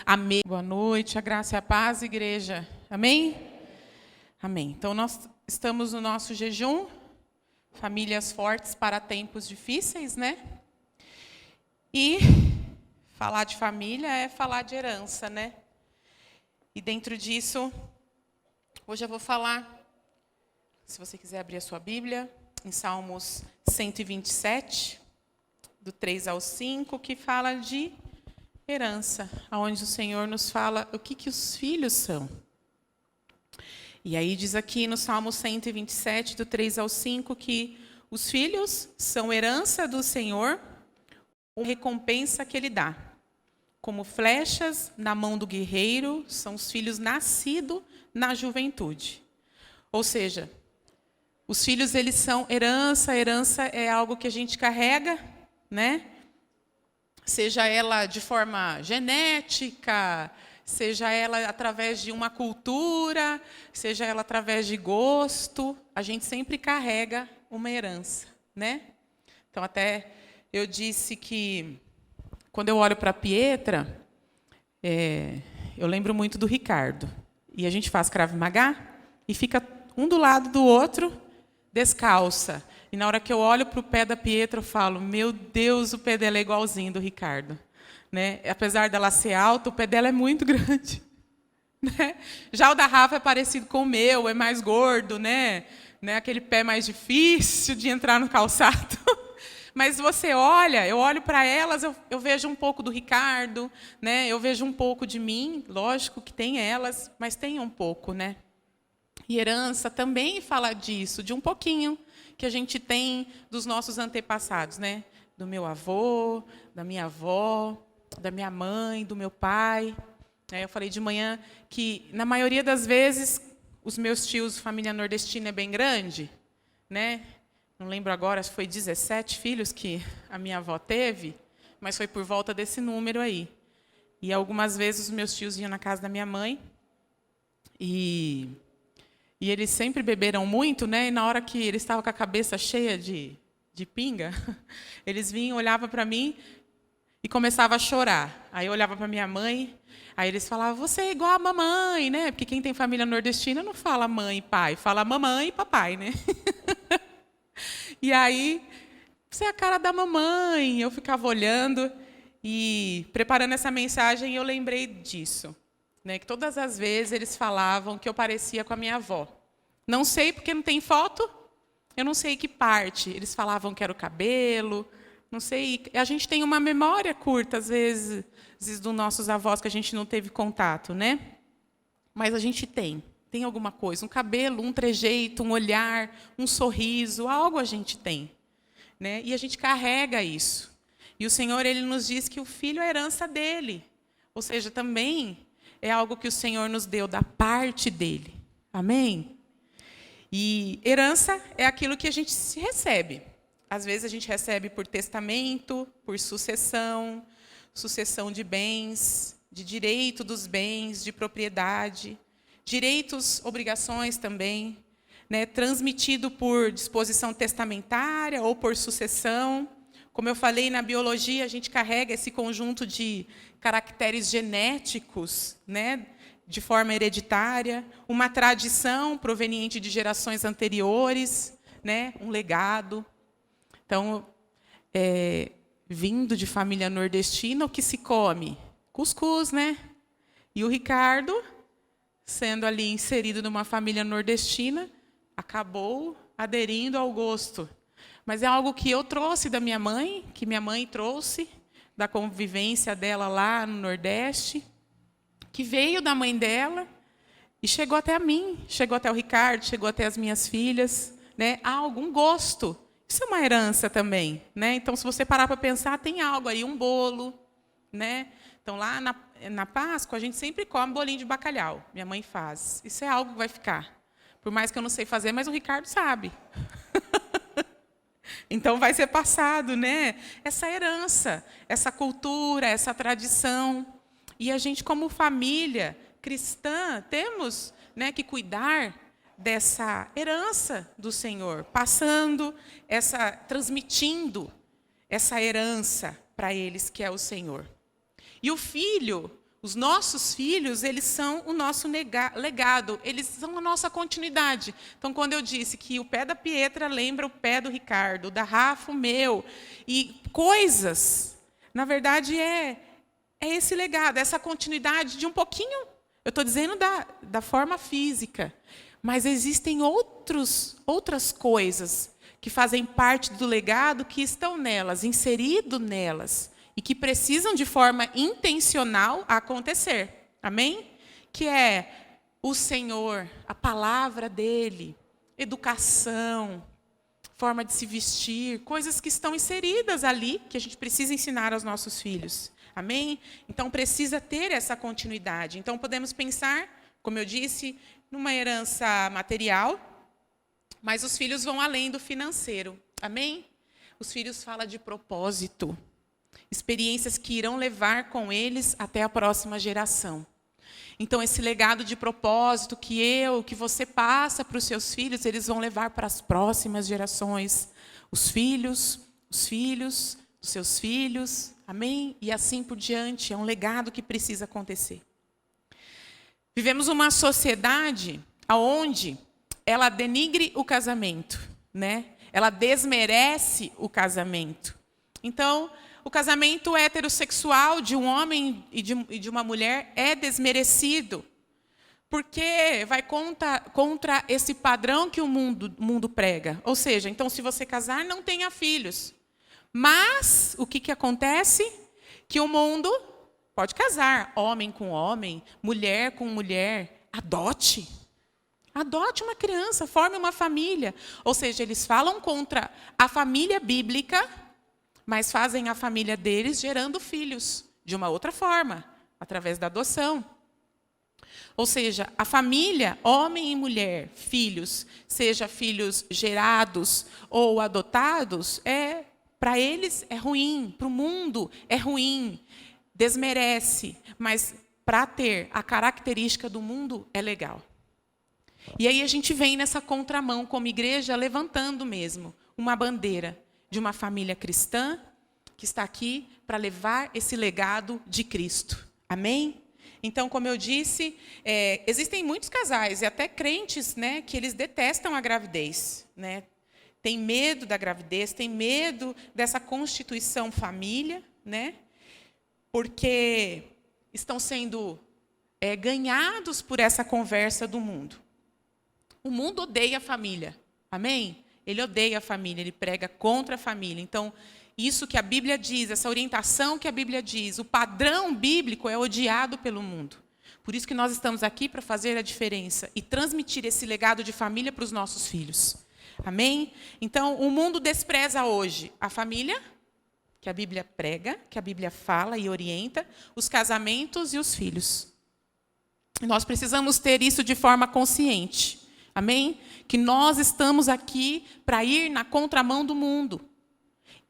Amém. Boa noite, a graça e a paz, igreja. Amém? Amém. Então, nós estamos no nosso jejum, famílias fortes para tempos difíceis, né? E falar de família é falar de herança, né? E dentro disso, hoje eu vou falar, se você quiser abrir a sua Bíblia, em Salmos 127, do 3 ao 5, que fala de herança, onde o Senhor nos fala o que os filhos são. E aí diz aqui no Salmo 127, do 3 ao 5, que os filhos são herança do Senhor, uma recompensa que Ele dá. Como flechas na mão do guerreiro, são os filhos nascidos na juventude. Ou seja, os filhos, eles são herança. Herança é algo que a gente carrega, né? Seja ela de forma genética, seja ela através de uma cultura, seja ela através de gosto, a gente sempre carrega uma herança, né? Então, até eu disse que, quando eu olho para a Pietra, eu lembro muito do Ricardo. E a gente faz Krav Maga e fica um do lado do outro, descalça. E na hora que eu olho para o pé da Pietra, eu falo, meu Deus, o pé dela é igualzinho do Ricardo. Né? Apesar dela ser alta, o pé dela é muito grande. Né? Já o da Rafa é parecido com o meu, é mais gordo, né? Aquele pé mais difícil de entrar no calçado. Mas você olha, eu olho para elas, eu vejo um pouco do Ricardo, né? Eu vejo um pouco de mim, lógico que tem elas, mas tem um pouco, né? E herança também fala disso, de um pouquinho que a gente tem dos nossos antepassados, né? Do meu avô, da minha avó, da minha mãe, do meu pai. Eu falei de manhã que, na maioria das vezes, os meus tios, família nordestina é bem grande, né? Não lembro agora, se foi 17 filhos que a minha avó teve, mas foi por volta desse número aí. E algumas vezes os meus tios iam na casa da minha mãe e eles sempre beberam muito, né? E na hora que eles estavam com a cabeça cheia de pinga, eles vinham, olhavam para mim e começavam a chorar. Aí eu olhava para minha mãe, aí eles falavam, você é igual a mamãe, né? Porque quem tem família nordestina não fala mãe e pai, fala mamãe e papai, né? E aí, você é a cara da mamãe. Eu ficava olhando e preparando essa mensagem, eu lembrei disso. Né, que todas as vezes eles falavam que eu parecia com a minha avó. Não sei porque não tem foto, eu não sei que parte. Eles falavam que era o cabelo, não sei. A gente tem uma memória curta, às vezes dos nossos avós que a gente não teve contato, né? Mas a gente tem alguma coisa, um cabelo, um trejeito, um olhar, um sorriso, algo a gente tem. Né? E a gente carrega isso. E o Senhor, Ele nos diz que o filho é a herança dele. Ou seja, também é algo que o Senhor nos deu da parte dele. Amém? E herança é aquilo que a gente se recebe. Às vezes a gente recebe por testamento, por sucessão, sucessão de bens, de direito dos bens, de propriedade, direitos, obrigações também, né, transmitido por disposição testamentária ou por sucessão. Como eu falei, na biologia, a gente carrega esse conjunto de caracteres genéticos, né, de forma hereditária, uma tradição proveniente de gerações anteriores, né, um legado. Então, vindo de família nordestina, o que se come? Cuscuz, né? E o Ricardo, sendo ali inserido numa família nordestina, acabou aderindo ao gosto. Mas é algo que eu trouxe da minha mãe, que minha mãe trouxe, da convivência dela lá no Nordeste, que veio da mãe dela e chegou até a mim, chegou até o Ricardo, chegou até as minhas filhas. Né? Há algum gosto. Isso é uma herança também. Né? Então, se você parar para pensar, tem algo aí, um bolo. Né? Então, lá na Páscoa, a gente sempre come bolinho de bacalhau. Minha mãe faz. Isso é algo que vai ficar. Por mais que eu não sei fazer, mas o Ricardo sabe. Então, vai ser passado, né? Essa herança, essa cultura, essa tradição. E a gente, como família cristã, temos, né, que cuidar dessa herança do Senhor, transmitindo essa herança para eles, que é o Senhor. E o filho, Os nossos filhos, eles são o nosso legado, eles são a nossa continuidade. Então, quando eu disse que o pé da Pietra lembra o pé do Ricardo, o da Rafa, o meu, e coisas, na verdade, é esse legado, essa continuidade de um pouquinho, eu estou dizendo da forma física, mas existem outras coisas que fazem parte do legado, que estão nelas, inserido nelas, e que precisam de forma intencional acontecer. Amém? Que é o Senhor, a palavra dele, educação, forma de se vestir, coisas que estão inseridas ali, que a gente precisa ensinar aos nossos filhos. Amém? Então, precisa ter essa continuidade. Então, podemos pensar, como eu disse, numa herança material, mas os filhos vão além do financeiro. Amém? Os filhos falam de propósito. Experiências que irão levar com eles até a próxima geração. Então, esse legado de propósito que você passa para os seus filhos, eles vão levar para as próximas gerações. Os filhos dos seus filhos, amém? E assim por diante, é um legado que precisa acontecer. Vivemos uma sociedade onde ela denigre o casamento, né? Ela desmerece o casamento. Então, o casamento heterossexual de um homem e de uma mulher é desmerecido, porque vai contra esse padrão que o mundo prega. Ou seja, então, se você casar, não tenha filhos. Mas, o que acontece? Que o mundo pode casar, homem com homem, mulher com mulher, adote. Adote uma criança, forme uma família. Ou seja, eles falam contra a família bíblica, mas fazem a família deles gerando filhos de uma outra forma, através da adoção. Ou seja, a família, homem e mulher, filhos, seja filhos gerados ou adotados, para eles é ruim, para o mundo é ruim, desmerece, mas para ter a característica do mundo é legal. E aí a gente vem nessa contramão como igreja, levantando mesmo uma bandeira de uma família cristã que está aqui para levar esse legado de Cristo. Amém? Então, como eu disse, existem muitos casais, e até crentes, né, que eles detestam a gravidez. Né? Tem medo da gravidez, tem medo dessa constituição família, né? Porque estão sendo ganhados por essa conversa do mundo. O mundo odeia a família. Amém? Ele odeia a família, ele prega contra a família. Então, isso que a Bíblia diz, essa orientação que a Bíblia diz, o padrão bíblico é odiado pelo mundo. Por isso que nós estamos aqui para fazer a diferença e transmitir esse legado de família para os nossos filhos. Amém? Então, o mundo despreza hoje a família, que a Bíblia prega, que a Bíblia fala e orienta, os casamentos e os filhos. Nós precisamos ter isso de forma consciente. Amém? Que nós estamos aqui para ir na contramão do mundo.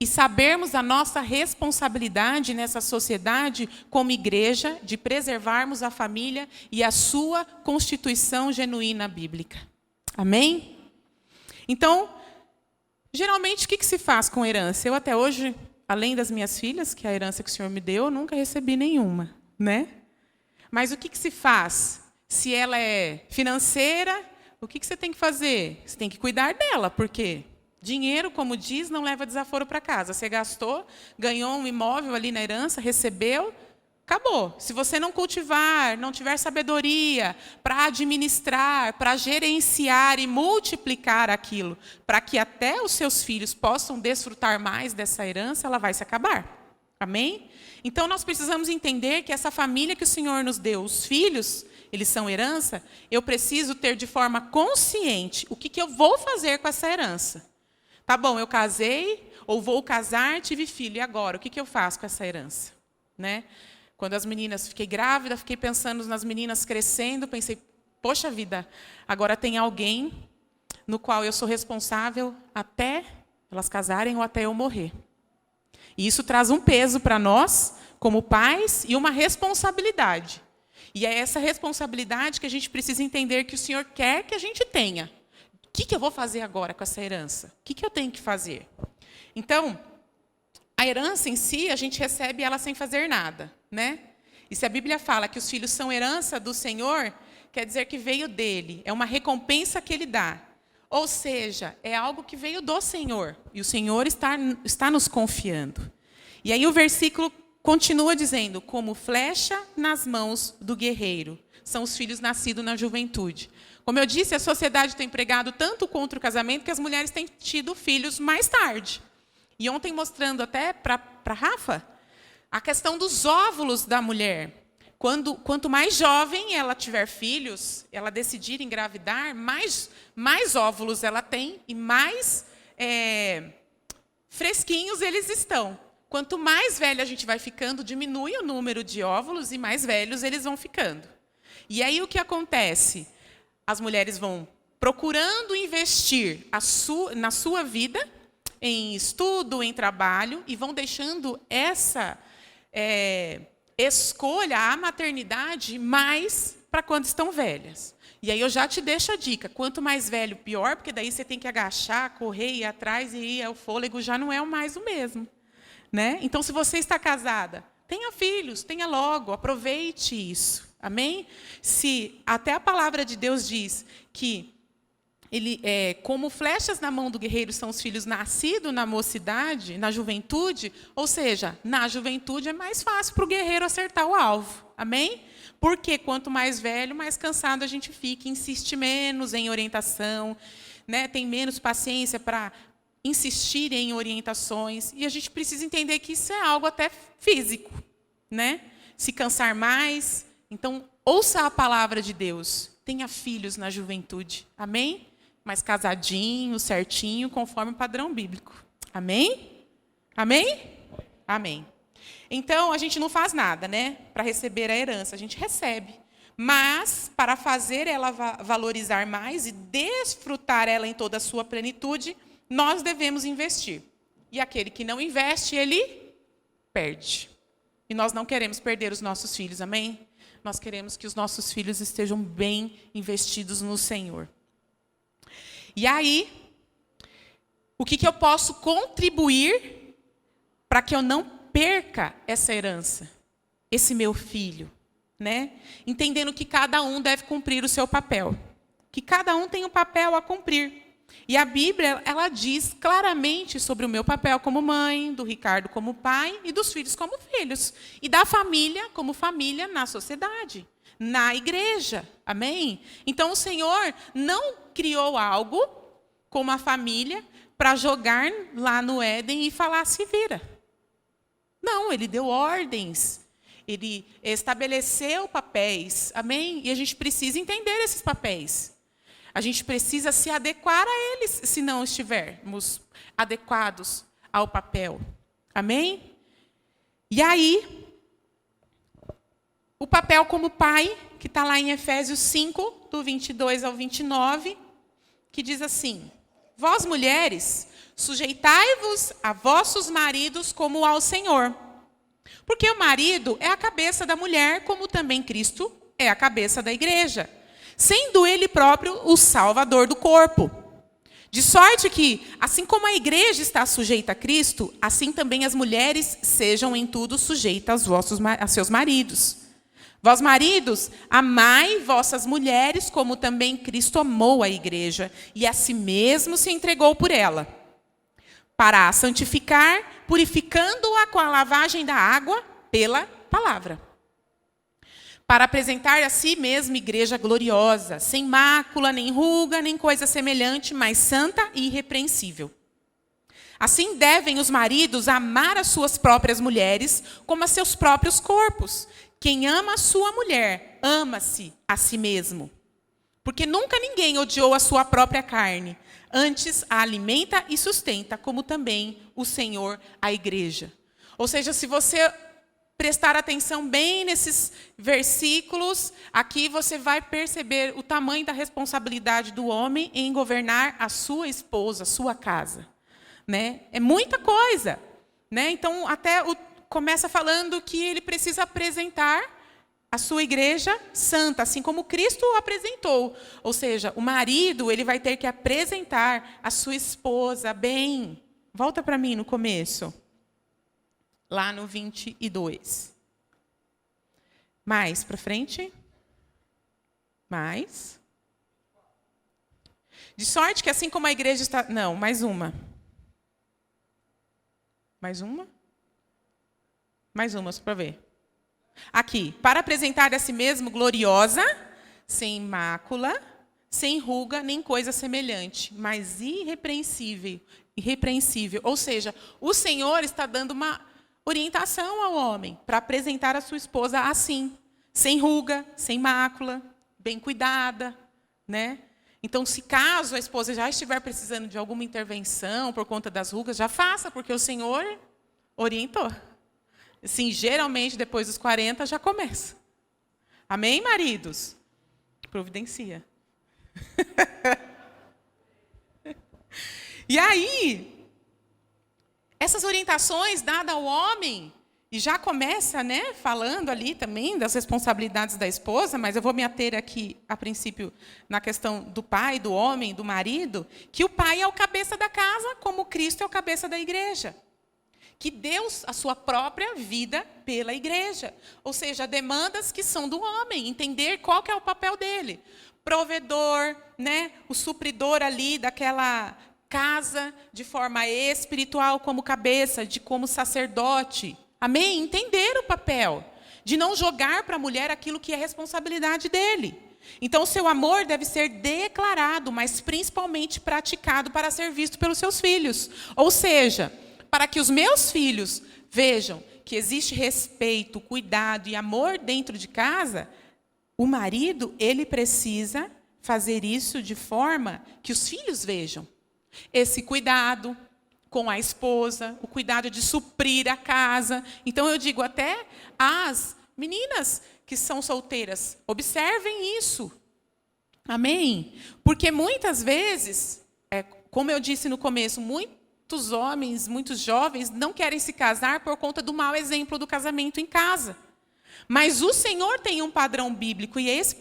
E sabermos a nossa responsabilidade nessa sociedade como igreja de preservarmos a família e a sua constituição genuína bíblica. Amém? Então, geralmente, o que se faz com herança? Eu até hoje, além das minhas filhas, que é a herança que o Senhor me deu, eu nunca recebi nenhuma. Né? Mas o que se faz? Se ela é financeira, o que você tem que fazer? Você tem que cuidar dela, porque dinheiro, como diz, não leva desaforo para casa. Você gastou, ganhou um imóvel ali na herança, recebeu, acabou. Se você não cultivar, não tiver sabedoria para administrar, para gerenciar e multiplicar aquilo, para que até os seus filhos possam desfrutar mais dessa herança, ela vai se acabar. Amém? Então, nós precisamos entender que essa família que o Senhor nos deu, os filhos, eles são herança, eu preciso ter de forma consciente o que eu vou fazer com essa herança. Tá bom, eu casei, ou vou casar, tive filho, e agora? O que eu faço com essa herança? Né? Quando as meninas, fiquei grávida, fiquei pensando nas meninas crescendo, pensei, poxa vida, agora tem alguém no qual eu sou responsável até elas casarem ou até eu morrer. E isso traz um peso para nós, como pais, e uma responsabilidade. E é essa responsabilidade que a gente precisa entender que o Senhor quer que a gente tenha. O que eu vou fazer agora com essa herança? O que eu tenho que fazer? Então, a herança em si, a gente recebe ela sem fazer nada. Né? E se a Bíblia fala que os filhos são herança do Senhor, quer dizer que veio dele. É uma recompensa que ele dá. Ou seja, é algo que veio do Senhor. E o Senhor está nos confiando. E aí o versículo continua dizendo, como flecha nas mãos do guerreiro. São os filhos nascidos na juventude. Como eu disse, a sociedade tem pregado tanto contra o casamento que as mulheres têm tido filhos mais tarde. E ontem mostrando até para Rafa, a questão dos óvulos da mulher. Quanto mais jovem ela tiver filhos, ela decidir engravidar, mais óvulos ela tem e mais fresquinhos eles estão. Quanto mais velha a gente vai ficando, diminui o número de óvulos e mais velhos eles vão ficando. E aí o que acontece? As mulheres vão procurando investir na sua vida, em estudo, em trabalho, e vão deixando essa escolha, a maternidade, mais para quando estão velhas. E aí eu já te deixo a dica, quanto mais velho, pior, porque daí você tem que agachar, correr, ir atrás, e o fôlego já não é mais o mesmo. Né? Então, se você está casada, tenha filhos, tenha logo, aproveite isso. Amém? Se até a palavra de Deus diz que como flechas na mão do guerreiro são os filhos nascidos na mocidade, na juventude, ou seja, na juventude é mais fácil para o guerreiro acertar o alvo. Amém? Porque quanto mais velho, mais cansado a gente fica, insiste menos em orientação, né? Tem menos paciência para insistir em orientações, e a gente precisa entender que isso é algo até físico, né? Se cansar mais. Então, ouça a palavra de Deus. Tenha filhos na juventude. Amém? Mas casadinho, certinho, conforme o padrão bíblico. Amém? Amém? Amém. Então, a gente não faz nada, né? Para receber a herança. A gente recebe. Mas, para fazer ela valorizar mais e desfrutar ela em toda a sua plenitude, nós devemos investir. E aquele que não investe, ele perde. E nós não queremos perder os nossos filhos, amém? Nós queremos que os nossos filhos estejam bem investidos no Senhor. E aí, o que eu posso contribuir para que eu não perca essa herança? Esse meu filho, né? Entendendo que cada um deve cumprir o seu papel. Que cada um tem um papel a cumprir. E a Bíblia, ela diz claramente sobre o meu papel como mãe, do Ricardo como pai e dos filhos como filhos. E da família como família na sociedade, na igreja. Amém? Então, o Senhor não criou algo como a família para jogar lá no Éden e falar, se vira. Não, Ele deu ordens. Ele estabeleceu papéis. Amém? E a gente precisa entender esses papéis. A gente precisa se adequar a eles, se não estivermos adequados ao papel. Amém? E aí, o papel como pai, que está lá em Efésios 5, do 22 ao 29, que diz assim, vós mulheres, sujeitai-vos a vossos maridos como ao Senhor. Porque o marido é a cabeça da mulher, como também Cristo é a cabeça da igreja. Sendo ele próprio o salvador do corpo. De sorte que, assim como a igreja está sujeita a Cristo, assim também as mulheres sejam em tudo sujeitas a seus maridos. Vós, maridos, amai vossas mulheres, como também Cristo amou a igreja, e a si mesmo se entregou por ela, para a santificar, purificando-a com a lavagem da água pela palavra. Para apresentar a si mesmo igreja gloriosa, sem mácula, nem ruga, nem coisa semelhante, mas santa e irrepreensível. Assim devem os maridos amar as suas próprias mulheres como a seus próprios corpos. Quem ama a sua mulher, ama-se a si mesmo. Porque nunca ninguém odiou a sua própria carne, antes a alimenta e sustenta, como também o Senhor a igreja. Ou seja, se você prestar atenção bem nesses versículos, aqui você vai perceber o tamanho da responsabilidade do homem em governar a sua esposa, a sua casa. Né? É muita coisa. Né? Então, começa falando que ele precisa apresentar a sua igreja santa, assim como Cristo o apresentou. Ou seja, o marido ele vai ter que apresentar a sua esposa bem. Volta para mim no começo. Lá no 22. Mais para frente. Mais. De sorte que assim como a igreja está... Não, mais uma. Mais uma. Mais uma, só para ver. Aqui. Para apresentar a si mesmo gloriosa, sem mácula, sem ruga, nem coisa semelhante, mas irrepreensível. Irrepreensível. Ou seja, o Senhor está dando uma orientação ao homem para apresentar a sua esposa assim, sem ruga, sem mácula, bem cuidada, né? Então, se caso a esposa já estiver precisando de alguma intervenção por conta das rugas, já faça, porque o Senhor orientou. Assim, geralmente, depois dos 40, já começa. Amém, maridos? Providencia. E aí, essas orientações dadas ao homem, e já começa, né, falando ali também das responsabilidades da esposa, mas eu vou me ater aqui, a princípio, na questão do pai, do homem, do marido, que o pai é o cabeça da casa, como Cristo é o cabeça da igreja. Que deu a sua própria vida pela igreja. Ou seja, demandas que são do homem, entender qual que é o papel dele. Provedor, né, o supridor ali daquela casa de forma espiritual como cabeça, de como sacerdote. Amém? Entender o papel, de não jogar para a mulher aquilo que é responsabilidade dele. Então, o seu amor deve ser declarado, mas principalmente praticado para ser visto pelos seus filhos. Ou seja, para que os meus filhos vejam que existe respeito, cuidado e amor dentro de casa, o marido, ele precisa fazer isso de forma que os filhos vejam. Esse cuidado com a esposa, o cuidado de suprir a casa. Então, eu digo até às meninas que são solteiras, observem isso. Amém? Porque muitas vezes, como eu disse no começo, muitos homens, muitos jovens não querem se casar por conta do mau exemplo do casamento em casa. Mas o Senhor tem um padrão bíblico, e é esse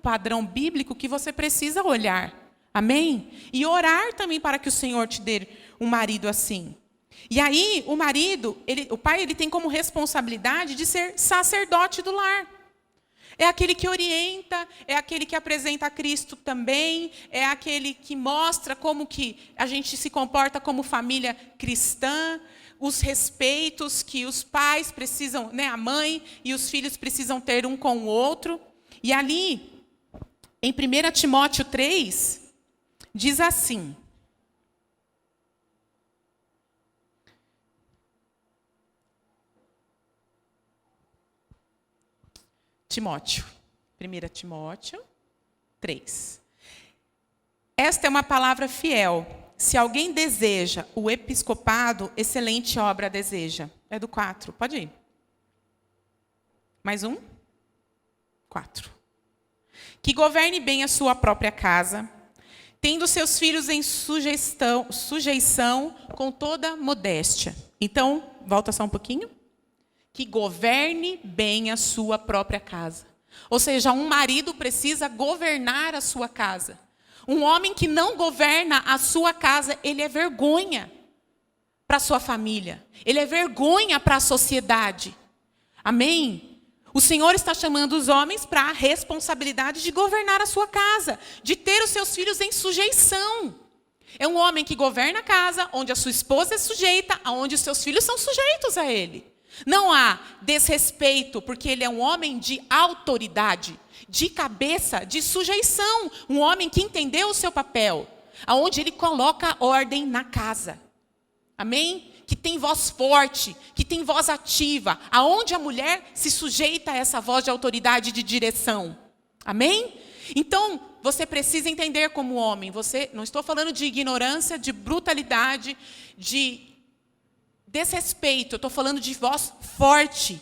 padrão bíblico que você precisa olhar. Amém? E orar também para que o Senhor te dê um marido assim. E aí, o marido, o pai, ele tem como responsabilidade de ser sacerdote do lar. É aquele que orienta, é aquele que apresenta a Cristo também, é aquele que mostra como que a gente se comporta como família cristã, os respeitos que os pais precisam, né, a mãe e os filhos precisam ter um com o outro. E ali, em 1 Timóteo 3, diz assim: Timóteo, 1 Timóteo 3. Esta é uma palavra fiel. Se alguém deseja o episcopado, excelente obra deseja. É do 4, pode ir. Mais um? 4. Que governe bem a sua própria casa, tendo seus filhos em sujeição com toda modéstia. Então, volta só um pouquinho. Que governe bem a sua própria casa. Ou seja, um marido precisa governar a sua casa. Um homem que não governa a sua casa, ele é vergonha para a sua família. Ele é vergonha para a sociedade. Amém? O Senhor está chamando os homens para a responsabilidade de governar a sua casa, de ter os seus filhos em sujeição. É um homem que governa a casa, onde a sua esposa é sujeita, onde os seus filhos são sujeitos a ele. Não há desrespeito, porque ele é um homem de autoridade, de cabeça, de sujeição. Um homem que entendeu o seu papel, aonde ele coloca ordem na casa. Amém? Que tem voz forte, que tem voz ativa, aonde a mulher se sujeita a essa voz de autoridade e de direção. Amém? Então, você precisa entender como homem. Não estou falando de ignorância, de brutalidade, de desrespeito, eu estou falando de voz forte,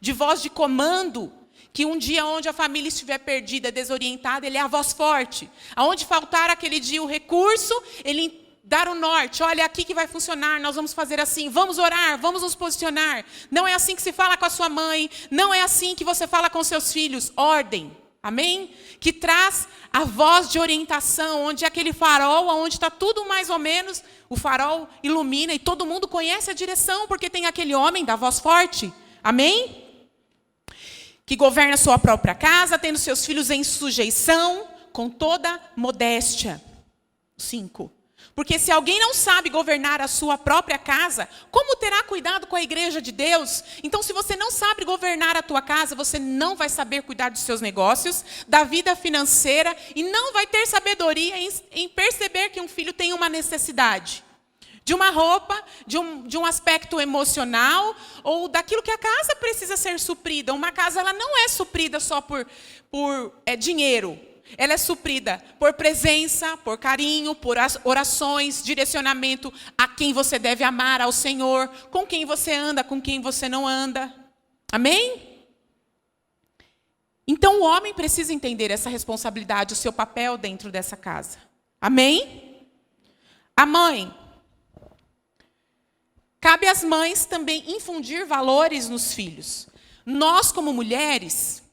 de voz de comando, que um dia onde a família estiver perdida, desorientada, ele é a voz forte. Aonde faltar aquele dia o recurso, ele dar o norte, olha, aqui que vai funcionar, nós vamos fazer assim, vamos orar, vamos nos posicionar. Não é assim que se fala com a sua mãe, não é assim que você fala com seus filhos, ordem. Amém? Que traz a voz de orientação, onde é aquele farol, onde está tudo mais ou menos, o farol ilumina e todo mundo conhece a direção, porque tem aquele homem da voz forte. Amém? que governa a sua própria casa, tendo seus filhos em sujeição, com toda modéstia. 5. Porque se alguém não sabe governar a sua própria casa, como terá cuidado com a igreja de Deus? Então, se você não sabe governar a tua casa, você não vai saber cuidar dos seus negócios, da vida financeira, e não vai ter sabedoria em perceber que um filho tem uma necessidade. De uma roupa, de um aspecto emocional, ou daquilo que a casa precisa ser suprida. Uma casa ela não é suprida só por dinheiro. Ela é suprida por presença, por carinho, por orações, direcionamento a quem você deve amar, ao Senhor, com quem você anda, com quem você não anda. Amém? Então o homem precisa entender essa responsabilidade, o seu papel dentro dessa casa. Amém? A mãe. Cabe às mães também infundir valores nos filhos. Nós, como mulheres,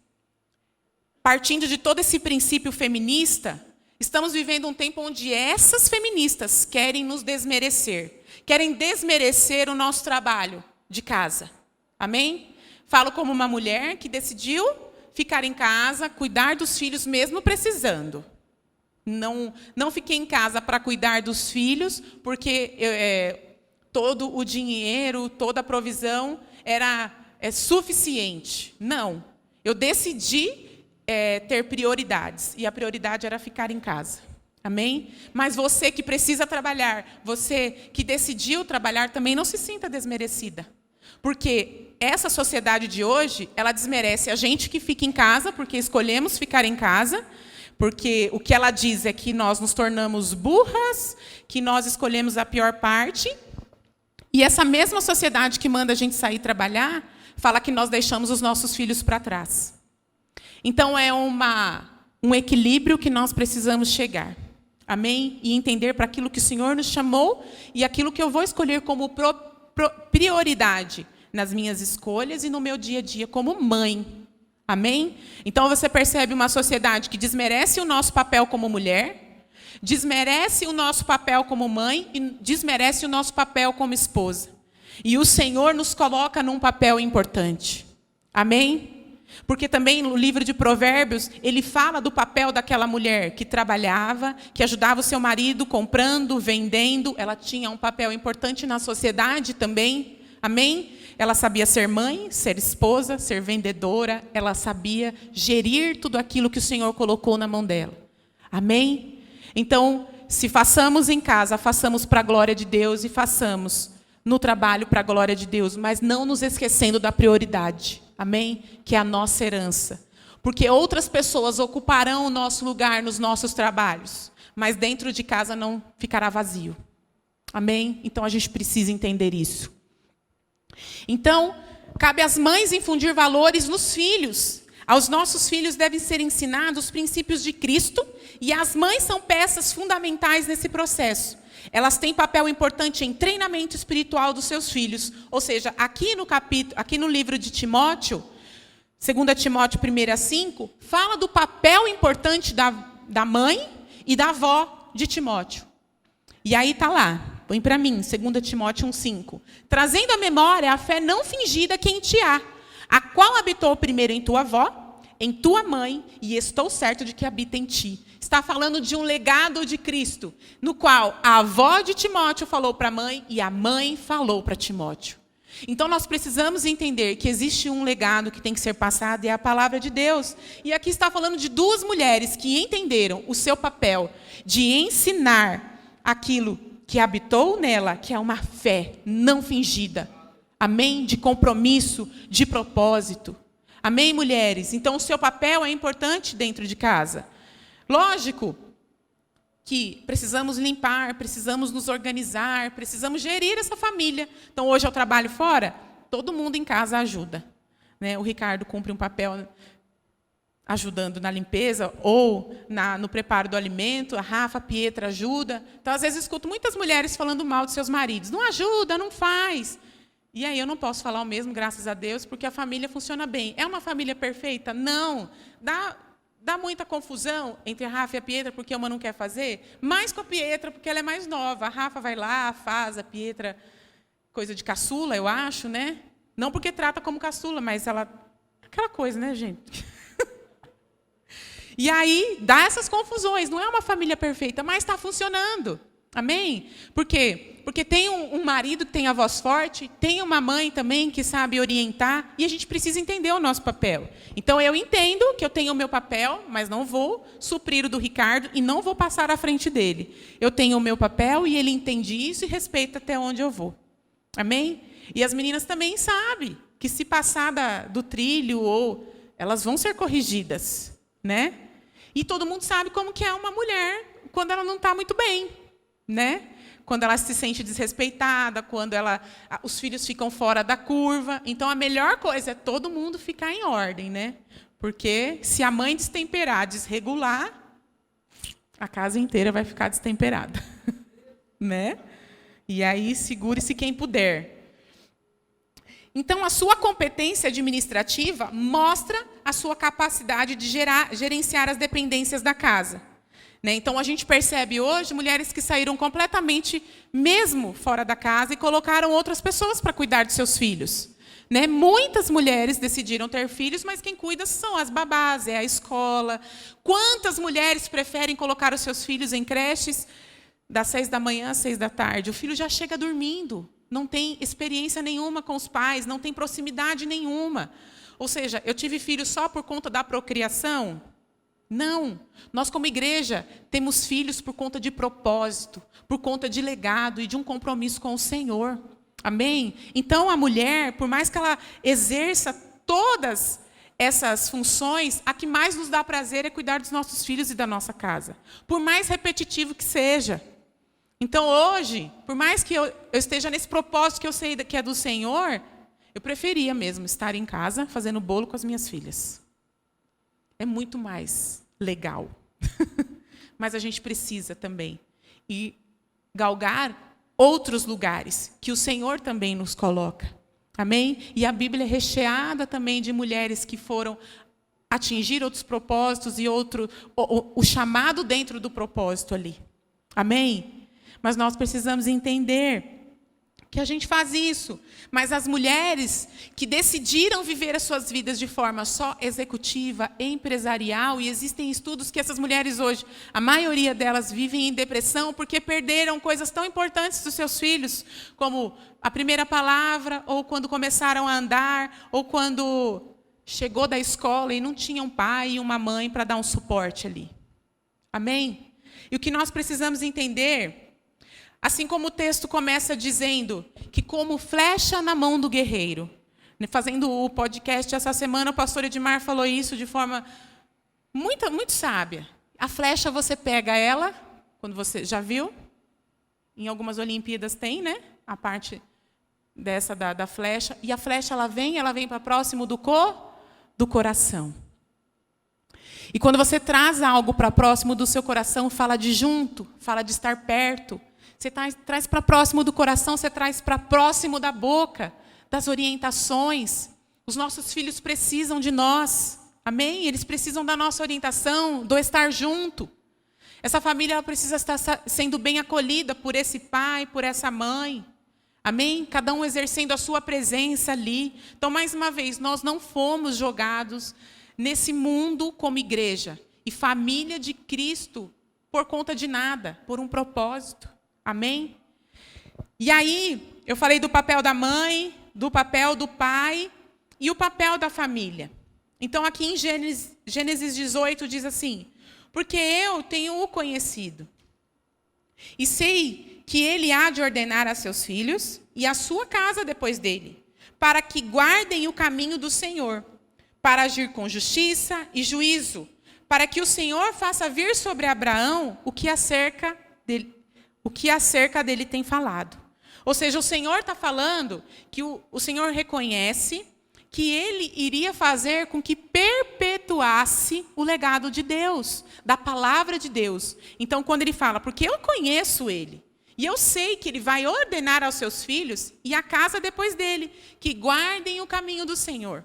partindo de todo esse princípio feminista, estamos vivendo um tempo onde essas feministas querem nos desmerecer. Querem desmerecer o nosso trabalho de casa. Amém? Falo como uma mulher que decidiu ficar em casa, cuidar dos filhos mesmo precisando. Não fiquei em casa para cuidar dos filhos, porque todo o dinheiro, toda a provisão é suficiente. Não. Eu decidi ter prioridades. E a prioridade era ficar em casa. Amém? Mas você que precisa trabalhar, você que decidiu trabalhar, também não se sinta desmerecida. Porque essa sociedade de hoje, ela desmerece a gente que fica em casa, porque escolhemos ficar em casa, porque o que ela diz é que nós nos tornamos burras, que nós escolhemos a pior parte. E essa mesma sociedade que manda a gente sair trabalhar, fala que nós deixamos os nossos filhos para trás. Então, é um equilíbrio que nós precisamos chegar. Amém? E entender para aquilo que o Senhor nos chamou e aquilo que eu vou escolher como prioridade nas minhas escolhas e no meu dia a dia como mãe. Amém? Então, você percebe uma sociedade que desmerece o nosso papel como mulher, desmerece o nosso papel como mãe e desmerece o nosso papel como esposa. E o Senhor nos coloca num papel importante. Amém? Porque também no livro de Provérbios, ele fala do papel daquela mulher que trabalhava, que ajudava o seu marido comprando, vendendo. Ela tinha um papel importante na sociedade também. Amém? Ela sabia ser mãe, ser esposa, ser vendedora. Ela sabia gerir tudo aquilo que o Senhor colocou na mão dela. Amém? Então, se façamos em casa, façamos para a glória de Deus e façamos no trabalho para a glória de Deus, mas não nos esquecendo da prioridade. Amém? Que é a nossa herança. Porque outras pessoas ocuparão o nosso lugar nos nossos trabalhos, mas dentro de casa não ficará vazio. Amém? Então a gente precisa entender isso. Então, cabe às mães infundir valores nos filhos. Aos nossos filhos devem ser ensinados os princípios de Cristo, e as mães são peças fundamentais nesse processo. Elas têm papel importante em treinamento espiritual dos seus filhos. Ou seja, aqui no livro de Timóteo, 2 Timóteo 1:5, fala do papel importante da mãe e da avó de Timóteo. E aí está lá, põe para mim, 2 Timóteo 1:5. Trazendo à memória a fé não fingida que em ti há, a qual habitou primeiro em tua avó, em tua mãe, e estou certo de que habita em ti. Está falando de um legado de Cristo, no qual a avó de Timóteo falou para a mãe e a mãe falou para Timóteo. Então, nós precisamos entender que existe um legado que tem que ser passado, e é a palavra de Deus. E aqui está falando de duas mulheres que entenderam o seu papel de ensinar aquilo que habitou nela, que é uma fé não fingida. Amém? De compromisso, de propósito. Amém, mulheres? Então, o seu papel é importante dentro de casa. Lógico que precisamos limpar, precisamos nos organizar, precisamos gerir essa família. Então, hoje eu trabalho fora, todo mundo em casa ajuda. Né? O Ricardo cumpre um papel ajudando na limpeza ou no preparo do alimento, a Rafa, a Pietra ajuda. Então, às vezes, eu escuto muitas mulheres falando mal de seus maridos. Não ajuda, não faz. E aí eu não posso falar o mesmo, graças a Deus, porque a família funciona bem. É uma família perfeita? Não. Dá muita confusão entre a Rafa e a Pietra, porque uma não quer fazer, mais com a Pietra, porque ela é mais nova. A Rafa vai lá, faz, a Pietra, coisa de caçula, eu acho, né? Não porque trata como caçula, mas ela Aquela coisa, né, gente? E aí, dá essas confusões. Não é uma família perfeita, mas está funcionando. Amém? Por quê? Porque tem um marido que tem a voz forte, tem uma mãe também que sabe orientar, e a gente precisa entender o nosso papel. Então, eu entendo que eu tenho o meu papel, mas não vou suprir o do Ricardo e não vou passar à frente dele. Eu tenho o meu papel e ele entende isso e respeita até onde eu vou. Amém? E as meninas também sabem que se passar do trilho, ou elas vão ser corrigidas, né? E todo mundo sabe como que é uma mulher quando ela não está muito bem, né? Quando ela se sente desrespeitada, quando os filhos ficam fora da curva. Então, a melhor coisa é todo mundo ficar em ordem, né? Porque se a mãe destemperar, desregular, a casa inteira vai ficar destemperada, né? E aí, segure-se quem puder. Então, a sua competência administrativa mostra a sua capacidade de gerenciar as dependências da casa. Né? Então, a gente percebe hoje mulheres que saíram completamente mesmo fora da casa e colocaram outras pessoas para cuidar de seus filhos. Né? Muitas mulheres decidiram ter filhos, mas quem cuida são as babás, é a escola. Quantas mulheres preferem colocar os seus filhos em creches das 6 da manhã às 6 da tarde? O filho já chega dormindo, não tem experiência nenhuma com os pais, não tem proximidade nenhuma. Ou seja, eu tive filhos só por conta da procriação? Não. Nós, como igreja, temos filhos por conta de propósito, por conta de legado e de um compromisso com o Senhor. Amém? Então, a mulher, por mais que ela exerça todas essas funções, a que mais nos dá prazer é cuidar dos nossos filhos e da nossa casa. Por mais repetitivo que seja. Então, hoje, por mais que eu esteja nesse propósito que eu sei que é do Senhor, eu preferia mesmo estar em casa fazendo bolo com as minhas filhas. É muito mais legal. Mas a gente precisa também ir galgar outros lugares que o Senhor também nos coloca. Amém? E a Bíblia é recheada também de mulheres que foram atingir outros propósitos e o chamado dentro do propósito ali. Amém? Mas nós precisamos entender que a gente faz isso. Mas as mulheres que decidiram viver as suas vidas de forma só executiva, empresarial, e existem estudos que essas mulheres hoje, a maioria delas vivem em depressão porque perderam coisas tão importantes dos seus filhos, como a primeira palavra, ou quando começaram a andar, ou quando chegou da escola e não tinha um pai e uma mãe para dar um suporte ali. Amém? E o que nós precisamos entender, assim como o texto começa dizendo que como flecha na mão do guerreiro. Fazendo o podcast essa semana, o pastor Edmar falou isso de forma muito, muito sábia. A flecha, você pega ela, quando você já viu, em algumas Olimpíadas tem, né? A parte dessa da flecha. E a flecha, ela vem para próximo do coração. E quando você traz algo para próximo do seu coração, fala de junto, fala de estar perto. Você traz para próximo do coração, você traz para próximo da boca, das orientações. Os nossos filhos precisam de nós. Amém? Eles precisam da nossa orientação, do estar junto. Essa família ela precisa estar sendo bem acolhida por esse pai, por essa mãe. Amém? Cada um exercendo a sua presença ali. Então, mais uma vez, nós não fomos jogados nesse mundo como igreja e família de Cristo por conta de nada, por um propósito. Amém? E aí, eu falei do papel da mãe, do papel do pai e o papel da família. Então, aqui em Gênesis 18 diz assim: porque eu tenho o conhecido, e sei que ele há de ordenar a seus filhos e a sua casa depois dele, para que guardem o caminho do Senhor, para agir com justiça e juízo, para que o Senhor faça vir sobre Abraão o que acerca dele tem falado. Ou seja, o Senhor está falando que o Senhor reconhece que ele iria fazer com que perpetuasse o legado de Deus, da palavra de Deus. Então, quando ele fala, porque eu conheço ele, e eu sei que ele vai ordenar aos seus filhos e a casa depois dele, que guardem o caminho do Senhor.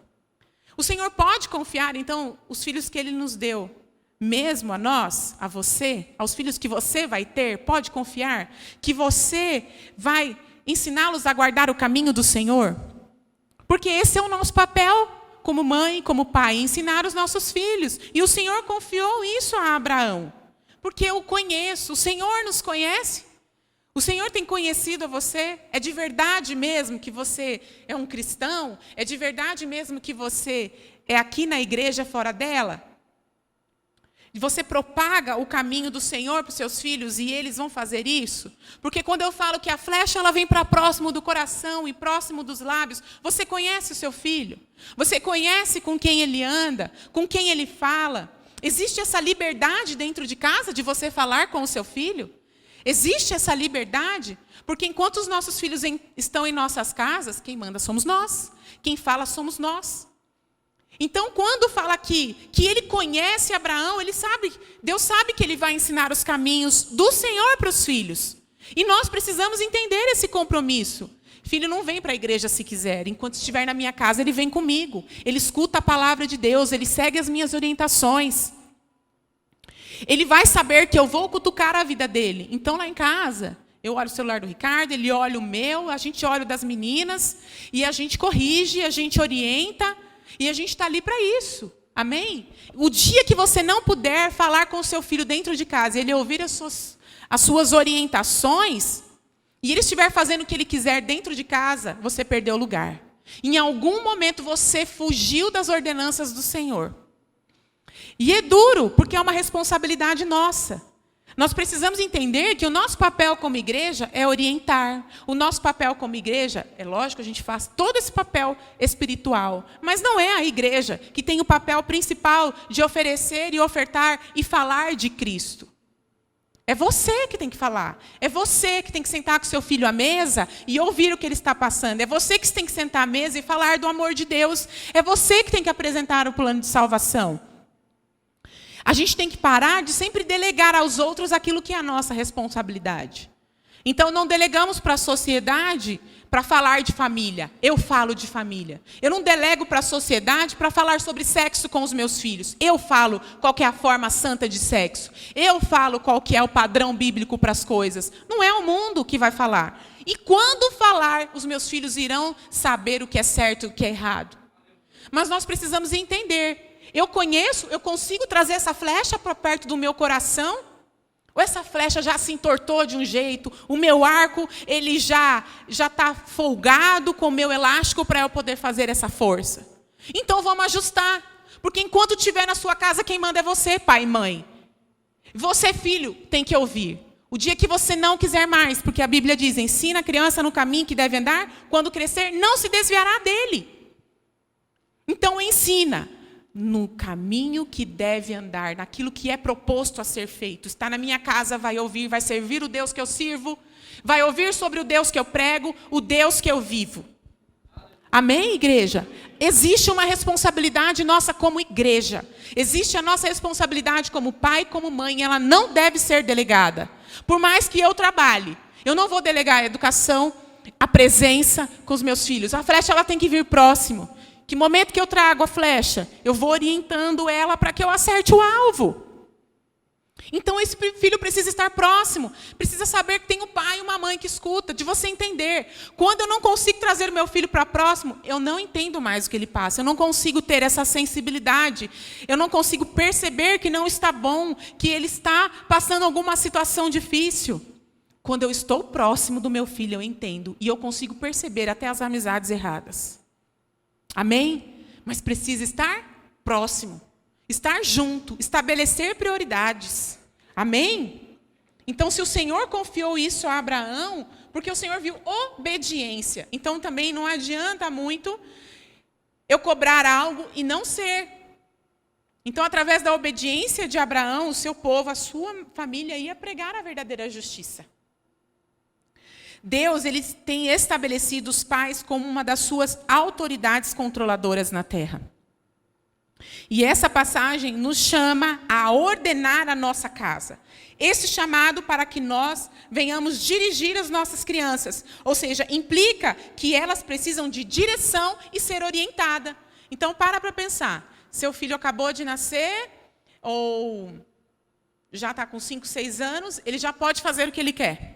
O Senhor pode confiar, então, os filhos que ele nos deu, mesmo a nós, a você, aos filhos que você vai ter, pode confiar que você vai ensiná-los a guardar o caminho do Senhor? Porque esse é o nosso papel como mãe, como pai, ensinar os nossos filhos. E o Senhor confiou isso a Abraão. Porque eu conheço, o Senhor nos conhece. O Senhor tem conhecido a você? É de verdade mesmo que você é um cristão? É de verdade mesmo que você é aqui na igreja, fora dela? Você propaga o caminho do Senhor para os seus filhos e eles vão fazer isso? Porque quando eu falo que a flecha ela vem para próximo do coração e próximo dos lábios, você conhece o seu filho? Você conhece com quem ele anda? Com quem ele fala? Existe essa liberdade dentro de casa de você falar com o seu filho? Existe essa liberdade? Porque enquanto os nossos filhos estão em nossas casas, quem manda somos nós. Quem fala somos nós. Então, quando fala aqui que ele conhece Abraão, Deus sabe que ele vai ensinar os caminhos do Senhor para os filhos. E nós precisamos entender esse compromisso. Filho não vem para a igreja se quiser. Enquanto estiver na minha casa, ele vem comigo. Ele escuta a palavra de Deus, ele segue as minhas orientações. Ele vai saber que eu vou cutucar a vida dele. Então, lá em casa, eu olho o celular do Ricardo, ele olha o meu, a gente olha o das meninas, e a gente corrige, a gente orienta. E a gente está ali para isso. Amém? O dia que você não puder falar com o seu filho dentro de casa, e ele ouvir as suas orientações, e ele estiver fazendo o que ele quiser dentro de casa, você perdeu o lugar. Em algum momento você fugiu das ordenanças do Senhor. E é duro, porque é uma responsabilidade nossa. Nós precisamos entender que o nosso papel como igreja é orientar. O nosso papel como igreja, é lógico, a gente faz todo esse papel espiritual. Mas não é a igreja que tem o papel principal de oferecer e ofertar e falar de Cristo. É você que tem que falar. É você que tem que sentar com seu filho à mesa e ouvir o que ele está passando. É você que tem que sentar à mesa e falar do amor de Deus. É você que tem que apresentar o plano de salvação. A gente tem que parar de sempre delegar aos outros aquilo que é a nossa responsabilidade. Então, não delegamos para a sociedade para falar de família. Eu falo de família. Eu não delego para a sociedade para falar sobre sexo com os meus filhos. Eu falo qual que é a forma santa de sexo. Eu falo qual que é o padrão bíblico para as coisas. Não é o mundo que vai falar. E quando falar, os meus filhos irão saber o que é certo e o que é errado. Mas nós precisamos entender. Eu consigo trazer essa flecha para perto do meu coração? Ou essa flecha já se entortou de um jeito? O meu arco, ele já está folgado com o meu elástico para eu poder fazer essa força. Então vamos ajustar. Porque enquanto estiver na sua casa, quem manda é você, pai e mãe. Você, filho, tem que ouvir. O dia que você não quiser mais, porque a Bíblia diz, ensina a criança no caminho que deve andar, quando crescer, não se desviará dele. Então ensina. No caminho que deve andar, naquilo que é proposto a ser feito. Está na minha casa, vai ouvir, vai servir o Deus que eu sirvo, vai ouvir sobre o Deus que eu prego, o Deus que eu vivo. Amém, igreja? Existe uma responsabilidade nossa como igreja. Existe a nossa responsabilidade como pai, como mãe, ela não deve ser delegada. Por mais que eu trabalhe, eu não vou delegar a educação, a presença com os meus filhos. A flecha ela tem que vir próximo. Que momento que eu trago a flecha? Eu vou orientando ela para que eu acerte o alvo. Então, esse filho precisa estar próximo. Precisa saber que tem um pai e uma mãe que escuta. De você entender. Quando eu não consigo trazer o meu filho para próximo, eu não entendo mais o que ele passa. Eu não consigo ter essa sensibilidade. Eu não consigo perceber que não está bom. Que ele está passando alguma situação difícil. Quando eu estou próximo do meu filho, eu entendo. E eu consigo perceber até as amizades erradas. Amém? Mas precisa estar próximo, estar junto, estabelecer prioridades. Amém? Então, se o Senhor confiou isso a Abraão, porque o Senhor viu obediência. Então, também não adianta muito eu cobrar algo e não ser. Então, através da obediência de Abraão, o seu povo, a sua família ia pregar a verdadeira justiça. Deus ele tem estabelecido os pais como uma das suas autoridades controladoras na terra. E essa passagem nos chama a ordenar a nossa casa. Esse chamado para que nós venhamos dirigir as nossas crianças. Ou seja, implica que elas precisam de direção e ser orientada. Então, para pensar. Seu filho acabou de nascer, ou já está com 5, 6 anos, ele já pode fazer o que ele quer.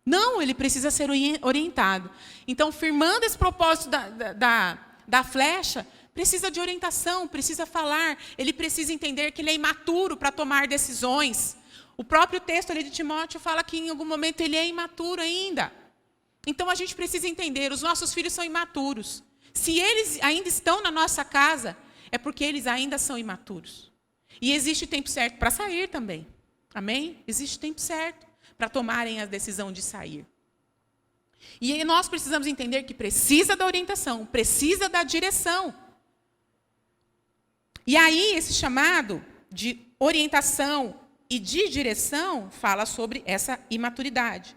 Não, ele precisa ser orientado. Então, firmando esse propósito da flecha, Precisa de orientação, precisa falar. Ele precisa entender que ele é imaturo para tomar decisões. O próprio texto ali de Timóteo fala que em algum momento ele é imaturo ainda. Então a gente precisa entender, os nossos filhos são imaturos. Se eles ainda estão na nossa casa, é porque eles ainda são imaturos. E existe tempo certo para sair também. Amém? Existe tempo certo para tomarem a decisão de sair. E aí nós precisamos entender que precisa da orientação, precisa da direção. E aí esse chamado de orientação e de direção fala sobre essa imaturidade.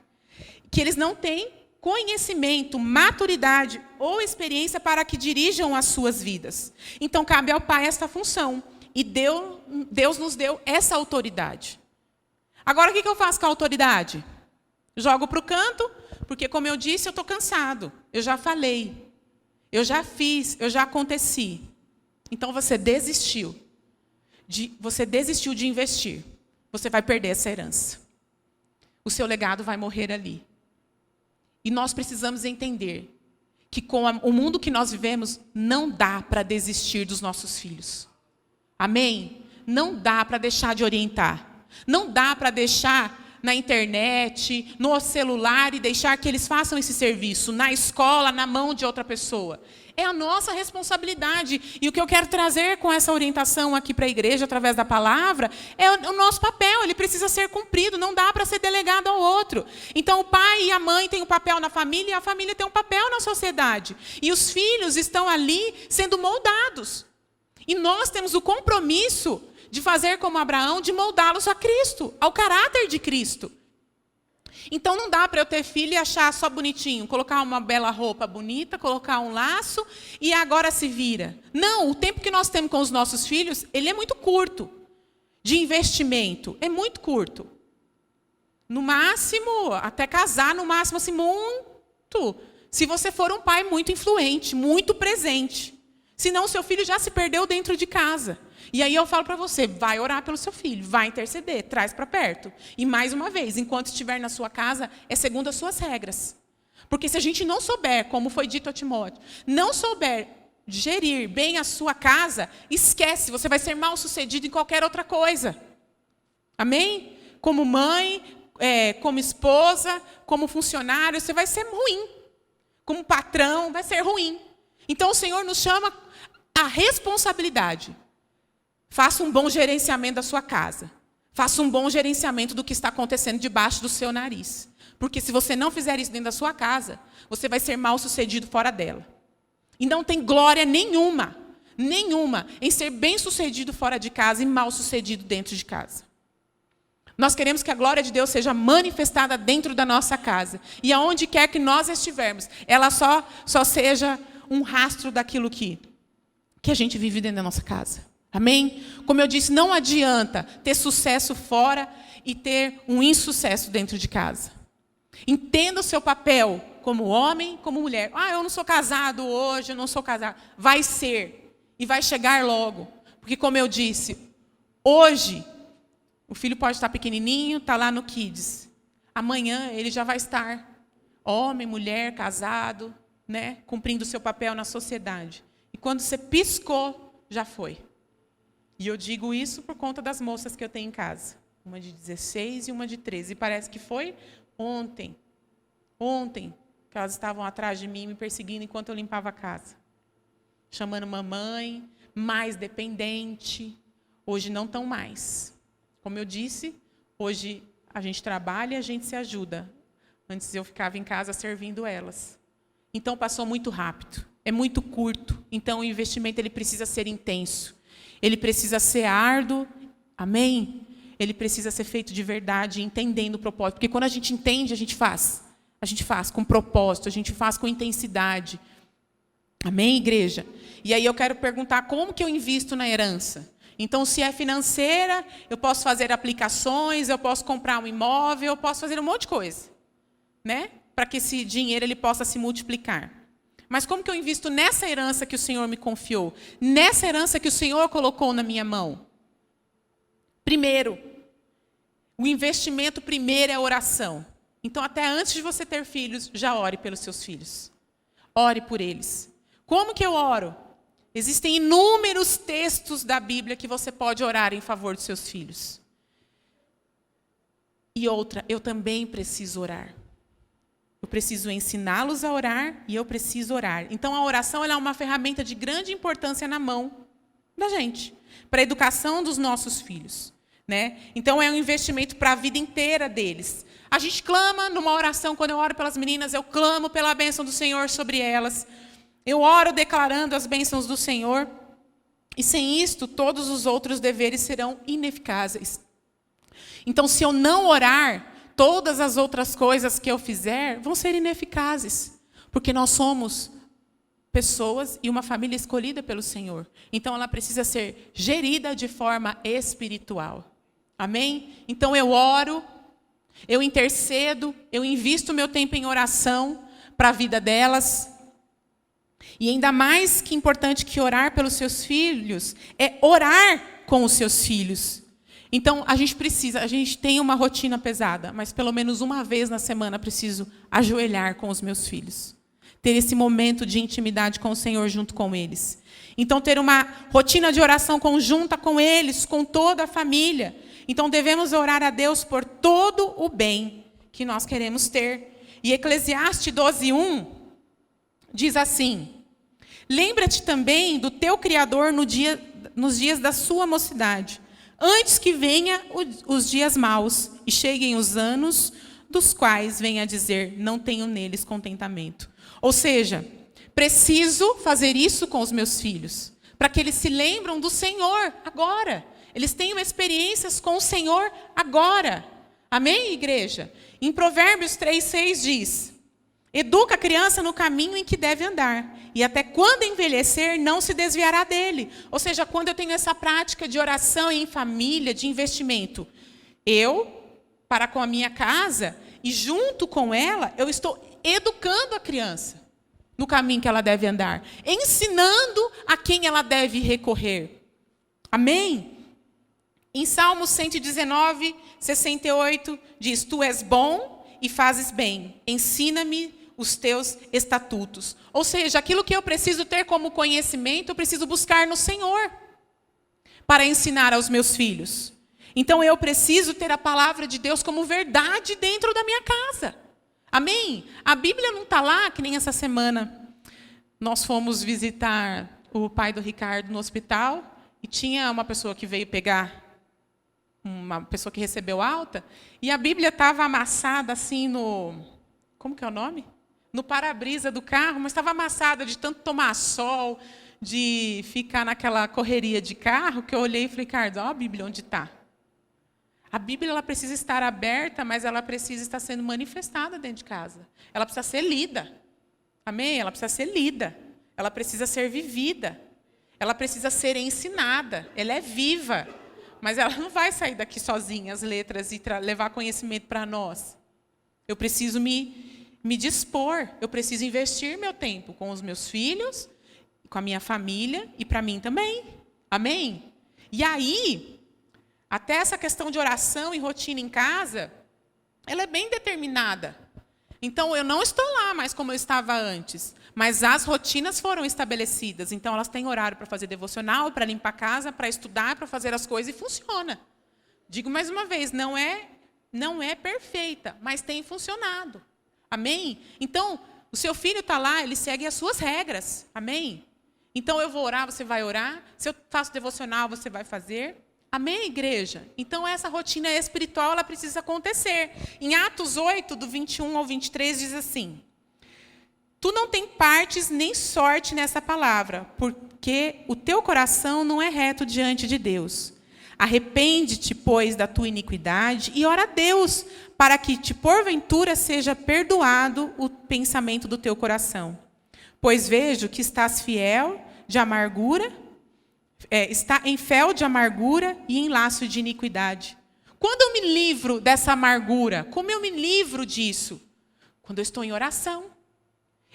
Que eles não têm conhecimento, maturidade ou experiência para que dirijam as suas vidas. Então cabe ao pai esta função. E Deus nos deu essa autoridade. Agora o que eu faço com a autoridade? Jogo para o canto, porque como eu disse, eu estou cansado. Eu já falei, eu já fiz, eu já aconteci. Então você desistiu de investir. Você vai perder essa herança. O seu legado vai morrer ali. E nós precisamos entender que com o mundo que nós vivemos, não dá para desistir dos nossos filhos. Amém? Não dá para deixar de orientar. Não dá para deixar na internet, no celular e deixar que eles façam esse serviço, na escola, na mão de outra pessoa. É a nossa responsabilidade. E o que eu quero trazer com essa orientação aqui para a igreja, através da palavra, é o nosso papel. Ele precisa ser cumprido, não dá para ser delegado ao outro. Então, o pai e a mãe têm um papel na família e a família tem um papel na sociedade. E os filhos estão ali sendo moldados. E nós temos o compromisso de fazer como Abraão, de moldá-los a Cristo, ao caráter de Cristo. Então não dá para eu ter filho e achar só bonitinho, colocar uma bela roupa bonita, colocar um laço e agora se vira. Não, o tempo que nós temos com os nossos filhos, ele é muito curto, de investimento, é muito curto. No máximo, até casar, no máximo assim, muito. Se você for um pai muito influente, muito presente. Senão o seu filho já se perdeu dentro de casa. E aí eu falo para você, vai orar pelo seu filho, vai interceder, traz para perto. E mais uma vez, enquanto estiver na sua casa, é segundo as suas regras. Porque se a gente não souber, como foi dito a Timóteo, não souber gerir bem a sua casa, esquece, você vai ser mal sucedido em qualquer outra coisa. Amém? Como mãe, como esposa, como funcionário, você vai ser ruim. Como patrão, vai ser ruim. Então o Senhor nos chama a responsabilidade. Faça um bom gerenciamento da sua casa. Faça um bom gerenciamento do que está acontecendo debaixo do seu nariz. Porque se você não fizer isso dentro da sua casa, você vai ser mal sucedido fora dela. E não tem glória nenhuma em ser bem sucedido fora de casa e mal sucedido dentro de casa. Nós queremos que a glória de Deus seja manifestada dentro da nossa casa. E aonde quer que nós estivermos, ela só seja um rastro daquilo que a gente vive dentro da nossa casa. Amém? Como eu disse, não adianta ter sucesso fora e ter um insucesso dentro de casa. Entenda o seu papel como homem, como mulher. Eu não sou casado hoje, eu não sou casado. Vai ser. E vai chegar logo. Porque como eu disse, hoje, o filho pode estar pequenininho, está lá no Kids. Amanhã ele já vai estar homem, mulher, casado, né, cumprindo o seu papel na sociedade. E quando você piscou, já foi. E eu digo isso por conta das moças que eu tenho em casa. Uma de 16 e uma de 13. E parece que foi ontem. Ontem, que elas estavam atrás de mim, me perseguindo enquanto eu limpava a casa. Chamando mamãe, mais dependente. Hoje não estão mais. Como eu disse, hoje a gente trabalha e a gente se ajuda. Antes eu ficava em casa servindo elas. Então passou muito rápido. É muito curto. Então o investimento ele precisa ser intenso. Ele precisa ser árduo, amém? Ele precisa ser feito de verdade, entendendo o propósito. Porque quando a gente entende, a gente faz. A gente faz com propósito, a gente faz com intensidade. Amém, igreja? E aí eu quero perguntar, como que eu invisto na herança? Então, se é financeira, eu posso fazer aplicações, eu posso comprar um imóvel, eu posso fazer um monte de coisa. Né? Para que esse dinheiro ele possa se multiplicar. Mas como que eu invisto nessa herança que o Senhor me confiou? Nessa herança que o Senhor colocou na minha mão? Primeiro, o investimento primeiro é a oração. Então, até antes de você ter filhos, já ore pelos seus filhos. Ore por eles. Como que eu oro? Existem inúmeros textos da Bíblia que você pode orar em favor dos seus filhos. E outra, eu também preciso orar. Eu preciso ensiná-los a orar e eu preciso orar. Então, a oração ela é uma ferramenta de grande importância na mão da gente, para a educação dos nossos filhos, né? Então, é um investimento para a vida inteira deles. A gente clama numa oração, quando eu oro pelas meninas, eu clamo pela bênção do Senhor sobre elas. Eu oro declarando as bênçãos do Senhor. E sem isto, todos os outros deveres serão ineficazes. Então, se eu não orar, todas as outras coisas que eu fizer vão ser ineficazes, porque nós somos pessoas e uma família escolhida pelo Senhor. Então, ela precisa ser gerida de forma espiritual. Amém? Então, eu oro, eu intercedo, eu invisto meu tempo em oração para a vida delas. E ainda mais que importante que orar pelos seus filhos, é orar com os seus filhos. Então, a gente tem uma rotina pesada, mas pelo menos uma vez na semana preciso ajoelhar com os meus filhos. Ter esse momento de intimidade com o Senhor junto com eles. Então, ter uma rotina de oração conjunta com eles, com toda a família. Então, devemos orar a Deus por todo o bem que nós queremos ter. E Eclesiastes 12:1 diz assim: lembra-te também do teu Criador nos dias da sua mocidade, antes que venha os dias maus e cheguem os anos dos quais venha a dizer, não tenho neles contentamento. Ou seja, preciso fazer isso com os meus filhos, para que eles se lembram do Senhor agora. Eles tenham experiências com o Senhor agora. Amém, igreja? Em Provérbios 3:6 diz: educa a criança no caminho em que deve andar, e até quando envelhecer, não se desviará dele. Ou seja, quando eu tenho essa prática de oração em família, de investimento, para com a minha casa, e junto com ela, eu estou educando a criança no caminho que ela deve andar, ensinando a quem ela deve recorrer. Amém? Em Salmos 119:68, diz: tu és bom e fazes bem, ensina-me os teus estatutos. Ou seja, aquilo que eu preciso ter como conhecimento, eu preciso buscar no Senhor para ensinar aos meus filhos. Então, eu preciso ter a palavra de Deus como verdade dentro da minha casa. Amém? A Bíblia não está lá, que nem essa semana. Nós fomos visitar o pai do Ricardo no hospital e tinha uma pessoa que veio pegar, uma pessoa que recebeu alta, e a Bíblia estava amassada assim no... Como que é o nome? No para-brisa do carro, mas estava amassada de tanto tomar sol, de ficar naquela correria de carro, que eu olhei e falei, Ricardo, olha a Bíblia onde está. A Bíblia ela precisa estar aberta, mas ela precisa estar sendo manifestada dentro de casa. Ela precisa ser lida. Amém? Ela precisa ser lida. Ela precisa ser vivida. Ela precisa ser ensinada. Ela é viva. Mas ela não vai sair daqui sozinha, as letras, e levar conhecimento para nós. Eu preciso me dispor. Eu preciso investir meu tempo com os meus filhos, com a minha família e para mim também. Amém? E aí... até essa questão de oração e rotina em casa, ela é bem determinada. Então, eu não estou lá mais como eu estava antes, mas as rotinas foram estabelecidas. Então, elas têm horário para fazer devocional, para limpar a casa, para estudar, para fazer as coisas, e funciona. Digo mais uma vez, não é perfeita, mas tem funcionado. Amém? Então, o seu filho está lá, ele segue as suas regras. Amém? Então, eu vou orar, você vai orar. Se eu faço devocional, você vai fazer. Amém, igreja? Então, essa rotina espiritual ela precisa acontecer. Em Atos 8, do 21 ao 23, diz assim: tu não tem partes nem sorte nessa palavra, porque o teu coração não é reto diante de Deus. Arrepende-te, pois, da tua iniquidade e ora a Deus, para que te, porventura, seja perdoado o pensamento do teu coração. Pois vejo que estás fiel de amargura, está em fel de amargura e em laço de iniquidade. Quando eu me livro dessa amargura, como eu me livro disso? Quando eu estou em oração.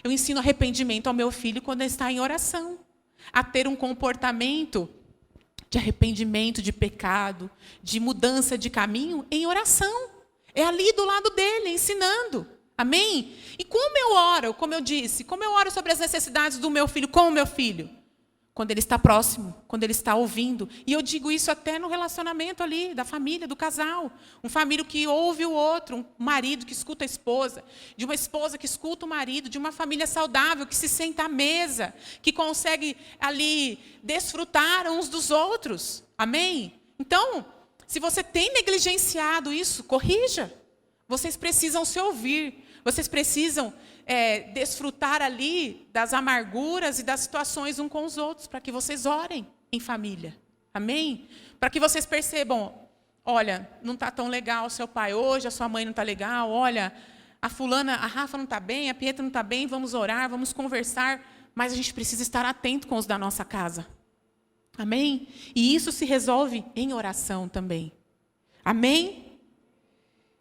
Eu ensino arrependimento ao meu filho quando ele está em oração. A ter um comportamento de arrependimento, de pecado, de mudança de caminho em oração. É ali do lado dele, ensinando. Amém? E como eu oro, como eu disse, como eu oro sobre as necessidades do meu filho com o meu filho? quando ele está próximo, quando ele está ouvindo. E eu digo isso até no relacionamento ali, da família, do casal. Um família que ouve o outro, um marido que escuta a esposa, de uma esposa que escuta o marido, de uma família saudável que se senta à mesa, que consegue ali desfrutar uns dos outros. Amém? Então, se você tem negligenciado isso, corrija. Vocês precisam se ouvir. Vocês precisam desfrutar ali das amarguras e das situações uns com os outros, para que vocês orem em família. Amém? Para que vocês percebam, olha, não está tão legal o seu pai hoje, a sua mãe não está legal, olha, a fulana, a Rafa não está bem, a Pietra não está bem, vamos orar, vamos conversar, mas a gente precisa estar atento com os da nossa casa. Amém? E isso se resolve em oração também. Amém?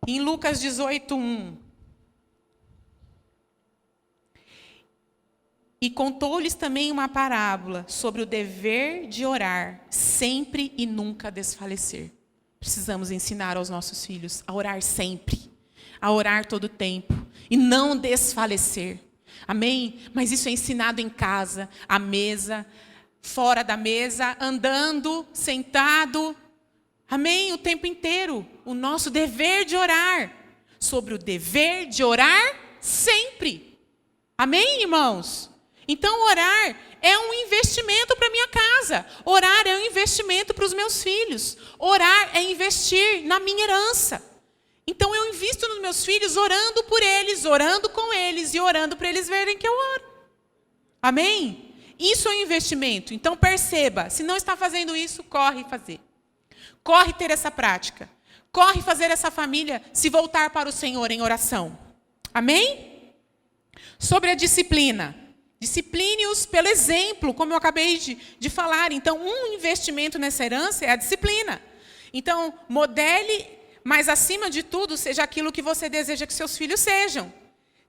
Em Lucas 18:1. E contou-lhes também uma parábola sobre o dever de orar sempre e nunca desfalecer. Precisamos ensinar aos nossos filhos a orar sempre, a orar todo o tempo e não desfalecer. Amém? Mas isso é ensinado em casa, à mesa, fora da mesa, andando, sentado. Amém? O tempo inteiro. O nosso dever de orar. Sobre o dever de orar sempre. Amém, irmãos? Então, orar é um investimento para a minha casa. Orar é um investimento para os meus filhos. Orar é investir na minha herança. Então, eu invisto nos meus filhos orando por eles, orando com eles e orando para eles verem que eu oro. Amém? Isso é um investimento. Então, perceba, se não está fazendo isso, corre fazer. Corre ter essa prática. Corre fazer essa família se voltar para o Senhor em oração. Amém? Sobre a disciplina. Discipline-os pelo exemplo, como eu acabei de falar. Então, um investimento nessa herança é a disciplina. Então, modele, mas acima de tudo, seja aquilo que você deseja que seus filhos sejam.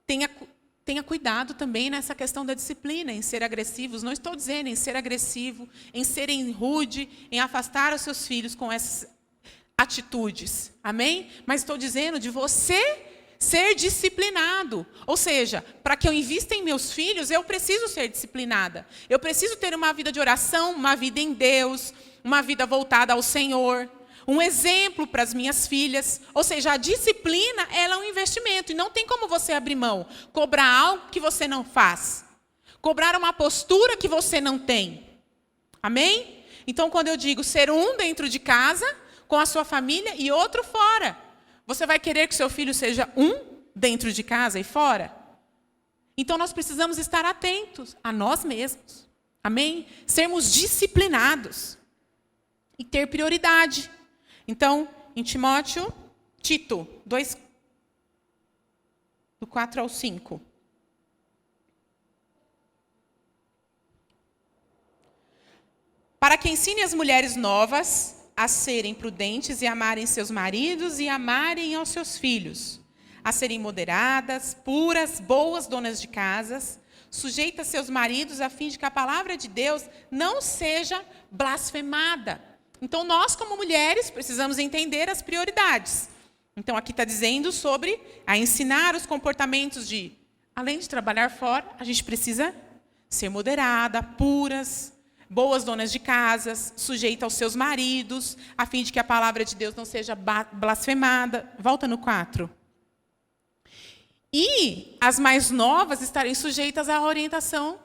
Tenha cuidado também nessa questão da disciplina, em ser agressivos. Não estou dizendo em ser agressivo, em serem rude, em afastar os seus filhos com essas atitudes. Amém? Mas estou dizendo de você ser disciplinado. Ou seja, para que eu invista em meus filhos, eu preciso ser disciplinada. Eu preciso ter uma vida de oração, uma vida em Deus, uma vida voltada ao Senhor. Um exemplo para as minhas filhas. Ou seja, a disciplina, ela é um investimento. E não tem como você abrir mão. Cobrar algo que você não faz. Cobrar uma postura que você não tem. Amém? Então, quando eu digo ser um dentro de casa, com a sua família, e outro fora. Você vai querer que seu filho seja um dentro de casa e fora? Então, nós precisamos estar atentos a nós mesmos. Amém? Sermos disciplinados. E ter prioridade. Então, em Tito 2, do 4 ao 5. Para que ensine as mulheres novas a serem prudentes e amarem seus maridos e amarem aos seus filhos, a serem moderadas, puras, boas donas de casas, sujeitas a seus maridos, a fim de que a palavra de Deus não seja blasfemada. Então, nós, como mulheres, precisamos entender as prioridades. Então, aqui está dizendo sobre a ensinar os comportamentos de, além de trabalhar fora, a gente precisa ser moderada, puras, boas donas de casas, sujeita aos seus maridos, a fim de que a palavra de Deus não seja blasfemada. Volta no 4. E as mais novas estarem sujeitas à orientação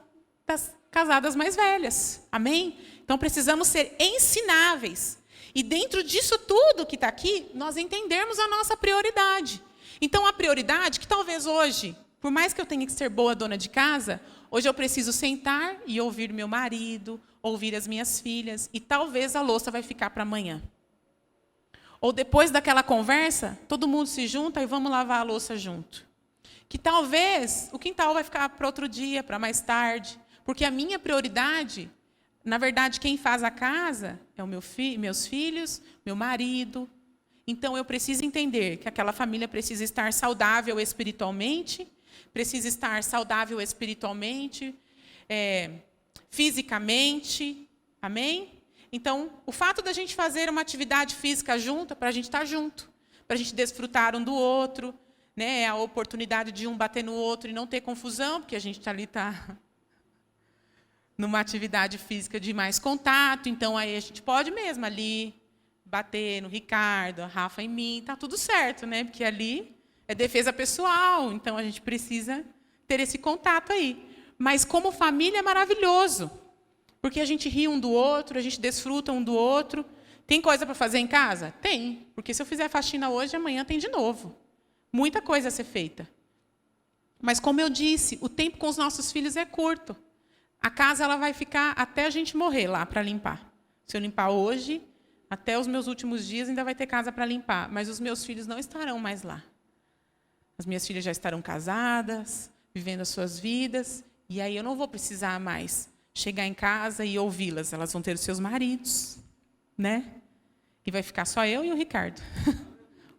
das casadas mais velhas. Amém? Então, precisamos ser ensináveis. E dentro disso tudo que está aqui, nós entendermos a nossa prioridade. Então, a prioridade que talvez hoje, por mais que eu tenha que ser boa dona de casa, hoje eu preciso sentar e ouvir meu marido, ouvir as minhas filhas, e talvez a louça vai ficar para amanhã. Ou depois daquela conversa, todo mundo se junta e vamos lavar a louça junto. Que talvez o quintal vai ficar para outro dia, para mais tarde, porque a minha prioridade, na verdade, quem faz a casa é o meus filhos, meu marido. Então, eu preciso entender que aquela família precisa estar saudável espiritualmente, fisicamente, amém? Então, o fato da gente fazer uma atividade física junta, para a gente estar junto, para a gente desfrutar um do outro, né? A oportunidade de um bater no outro e não ter confusão, porque a gente está ali, numa atividade física de mais contato, então aí a gente pode mesmo ali bater no Ricardo, a Rafa em mim, tá tudo certo, né? Porque ali é defesa pessoal, então a gente precisa ter esse contato aí. Mas como família é maravilhoso, porque a gente ri um do outro, a gente desfruta um do outro. Tem coisa para fazer em casa? Tem, porque se eu fizer faxina hoje, amanhã tem de novo. Muita coisa a ser feita. Mas como eu disse, o tempo com os nossos filhos é curto. A casa ela vai ficar até a gente morrer lá para limpar. Se eu limpar hoje, até os meus últimos dias ainda vai ter casa para limpar, mas os meus filhos não estarão mais lá. As minhas filhas já estarão casadas, vivendo as suas vidas, e aí eu não vou precisar mais chegar em casa e ouvi-las. Elas vão ter os seus maridos, né? E vai ficar só eu e o Ricardo.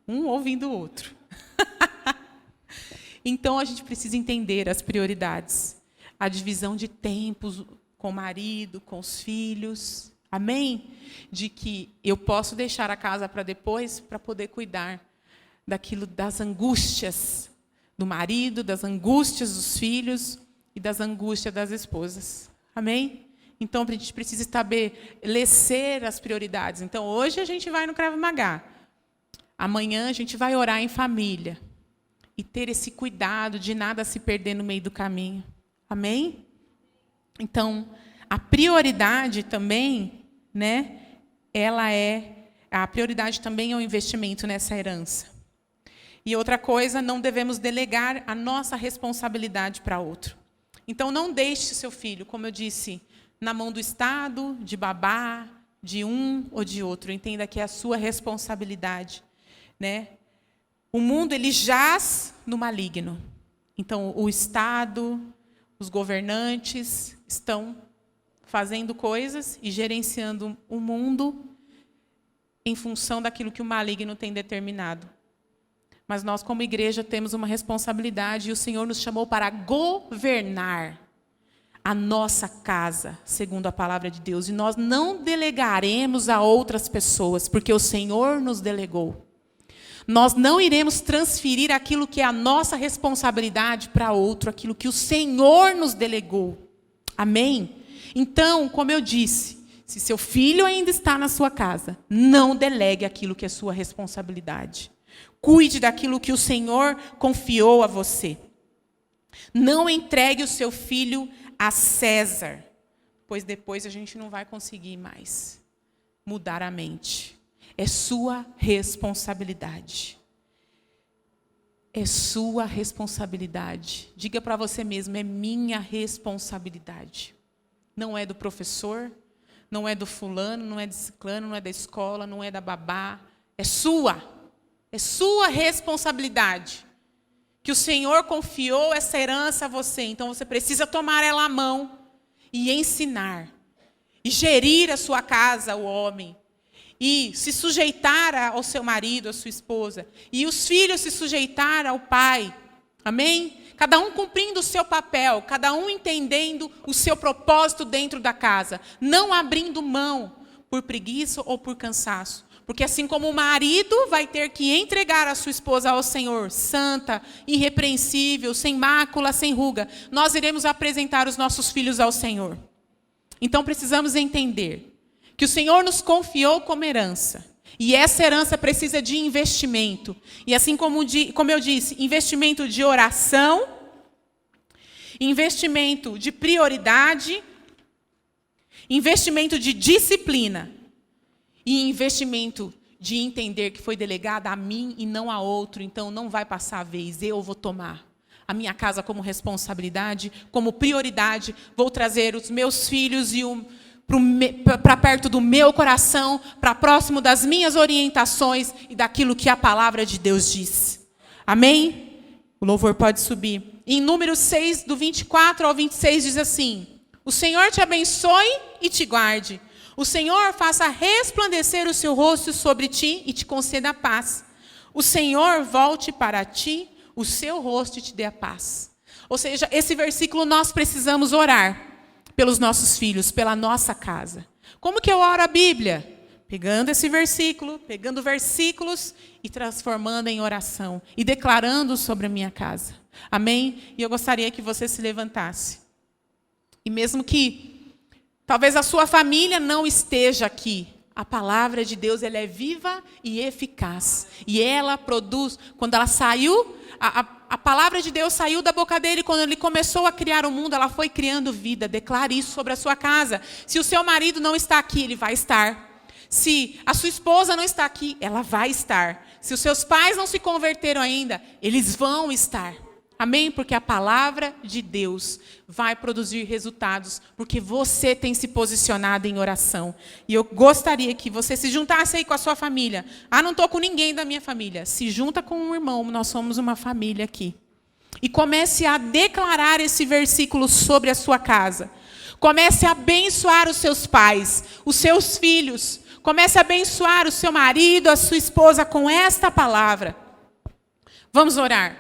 Um ouvindo o outro. Então, a gente precisa entender as prioridades. A divisão de tempos com o marido, com os filhos. Amém? De que eu posso deixar a casa para depois, para poder cuidar das angústias do marido, das angústias dos filhos e das angústias das esposas. Amém? Então, a gente precisa estabelecer as prioridades. Então, hoje a gente vai no Krav Maga. Amanhã a gente vai orar em família. E ter esse cuidado de nada se perder no meio do caminho. Amém? Então, a prioridade também, né? A prioridade também é o investimento nessa herança. E outra coisa, não devemos delegar a nossa responsabilidade para outro. Então, não deixe seu filho, como eu disse, na mão do Estado, de babá, de um ou de outro. Entenda que é a sua responsabilidade, né? O mundo ele jaz no maligno. Então, o Estado, os governantes estão fazendo coisas e gerenciando o mundo em função daquilo que o maligno tem determinado. Mas nós, como igreja, temos uma responsabilidade e o Senhor nos chamou para governar a nossa casa, segundo a palavra de Deus. E nós não delegaremos a outras pessoas, porque o Senhor nos delegou. Nós não iremos transferir aquilo que é a nossa responsabilidade para outro, aquilo que o Senhor nos delegou. Amém? Então, como eu disse, se seu filho ainda está na sua casa, não delegue aquilo que é sua responsabilidade. Cuide daquilo que o Senhor confiou a você. Não entregue o seu filho a César, pois depois a gente não vai conseguir mais mudar a mente. É sua responsabilidade. É sua responsabilidade. Diga para você mesmo, é minha responsabilidade. Não é do professor, não é do fulano, não é de ciclano, não é da escola, não é da babá. É sua. É sua responsabilidade. Que o Senhor confiou essa herança a você. Então você precisa tomar ela à mão e ensinar. E gerir a sua casa, o homem. E se sujeitar ao seu marido, à sua esposa. E os filhos se sujeitar ao pai. Amém? Cada um cumprindo o seu papel. Cada um entendendo o seu propósito dentro da casa. Não abrindo mão por preguiça ou por cansaço. Porque assim como o marido vai ter que entregar a sua esposa ao Senhor, santa, irrepreensível, sem mácula, sem ruga, nós iremos apresentar os nossos filhos ao Senhor. Então precisamos entender que o Senhor nos confiou como herança. E essa herança precisa de investimento. E assim como eu disse, investimento de oração, investimento de prioridade, investimento de disciplina e investimento de entender que foi delegada a mim e não a outro. Então não vai passar a vez, eu vou tomar a minha casa como responsabilidade, como prioridade. Vou trazer os meus filhos para perto do meu coração, para próximo das minhas orientações e daquilo que a palavra de Deus diz. Amém? O louvor pode subir. Em Números 6, do 24 ao 26, diz assim: o Senhor te abençoe e te guarde. O Senhor faça resplandecer o seu rosto sobre ti e te conceda a paz. O Senhor volte para ti o seu rosto e te dê a paz. Ou seja, esse versículo nós precisamos orar pelos nossos filhos, pela nossa casa. Como que eu oro a Bíblia? Pegando esse versículo, pegando versículos e transformando em oração e declarando sobre a minha casa. Amém? E eu gostaria que você se levantasse. E mesmo que Talvez a sua família não esteja aqui. A palavra de Deus, ela é viva e eficaz. E ela produz, quando ela saiu, a palavra de Deus saiu da boca dele, quando ele começou a criar o mundo, ela foi criando vida. Declare isso sobre a sua casa. Se o seu marido não está aqui, ele vai estar. Se a sua esposa não está aqui, ela vai estar. Se os seus pais não se converteram ainda, eles vão estar. Amém? Porque a palavra de Deus vai produzir resultados, porque você tem se posicionado em oração. E eu gostaria que você se juntasse aí com a sua família. Ah, não estou com ninguém da minha família. Se junta com um irmão, nós somos uma família aqui. E comece a declarar esse versículo sobre a sua casa. Comece a abençoar os seus pais, os seus filhos. Comece a abençoar o seu marido, a sua esposa com esta palavra. Vamos orar.